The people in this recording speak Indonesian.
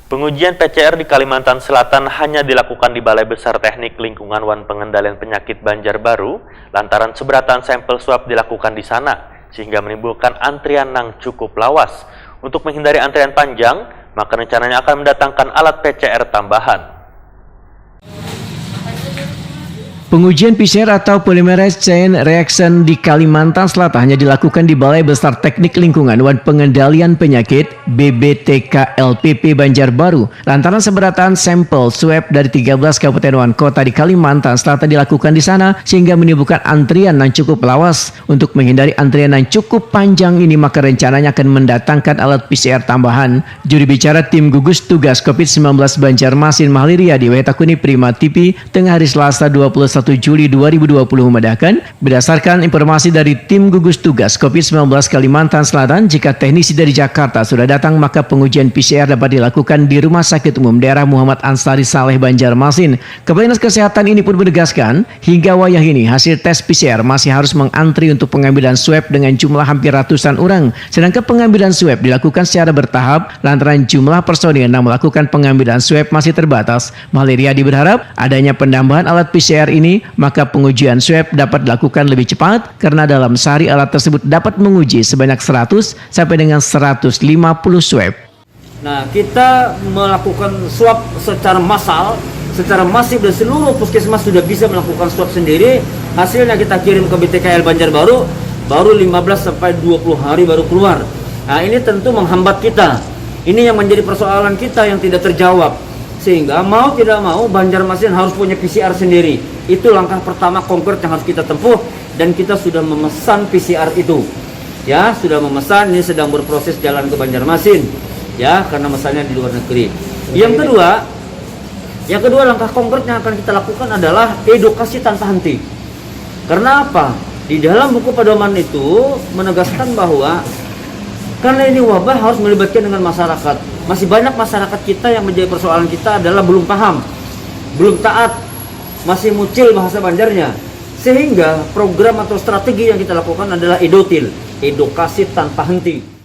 Pengujian PCR di Kalimantan Selatan hanya dilakukan di Balai Besar Teknik Lingkungan Wan Pengendalian Penyakit Banjarbaru lantaran seberatan sampel swab dilakukan di sana, sehingga menimbulkan antrian yang cukup lawas. Untuk menghindari antrian panjang, maka rencananya akan mendatangkan alat PCR tambahan. Pengujian PCR atau Polymerase Chain Reaction di Kalimantan Selatan hanya dilakukan di Balai Besar Teknik Lingkungan Wan Pengendalian Penyakit BBTK-LPP Banjarbaru lantaran seberatan sampel swab dari 13 kabupaten wan kota di Kalimantan Selatan dilakukan di sana sehingga menimbulkan antrian yang cukup lawas. Untuk menghindari antrian yang cukup panjang ini, maka rencananya akan mendatangkan alat PCR tambahan. Juru bicara tim gugus tugas COVID-19 Banjarmasin Mahliriadi Wetakuni Prima TV tengah hari Selasa 21 Juli 2020 membedakan, berdasarkan informasi dari tim gugus tugas COVID-19 Kalimantan Selatan, jika teknisi dari Jakarta sudah datang, maka pengujian PCR dapat dilakukan di Rumah Sakit Umum Daerah Muhammad Ansari Saleh Banjarmasin. Kepala Dinas Kesehatan ini pun menegaskan, hingga wayah ini hasil tes PCR masih harus mengantri untuk pengambilan swab dengan jumlah hampir ratusan orang. Sedangkan pengambilan swab dilakukan secara bertahap lantaran jumlah personil yang melakukan pengambilan swab masih terbatas. Mahliriadi berharap adanya penambahan alat PCR ini, maka pengujian swab dapat dilakukan lebih cepat karena dalam sehari alat tersebut dapat menguji sebanyak 100 sampai dengan 150 swab. Nah, kita melakukan swab secara massal, secara masif, dan seluruh puskesmas sudah bisa melakukan swab sendiri. Hasilnya kita kirim ke BTKL Banjarbaru, baru 15 sampai 20 hari baru keluar. Nah, ini tentu menghambat kita. Ini yang menjadi persoalan kita yang tidak terjawab. Sehingga mau tidak mau Banjarmasin harus punya PCR sendiri. Itu langkah pertama konkret yang harus kita tempuh, dan kita sudah memesan PCR itu. Ya, sudah memesan, ini sedang berproses jalan ke Banjarmasin. Ya, karena mesannya di luar negeri. Yang kedua langkah konkret yang akan kita lakukan adalah edukasi tanpa henti. Karena apa? Di dalam buku pedoman itu menegaskan bahwa karena ini wabah harus melibatkan dengan masyarakat. Masih banyak masyarakat kita yang menjadi persoalan kita adalah belum paham, belum taat, masih mucil bahasa Banjarnya. Sehingga program atau strategi yang kita lakukan adalah EDOTIL, edukasi tanpa henti.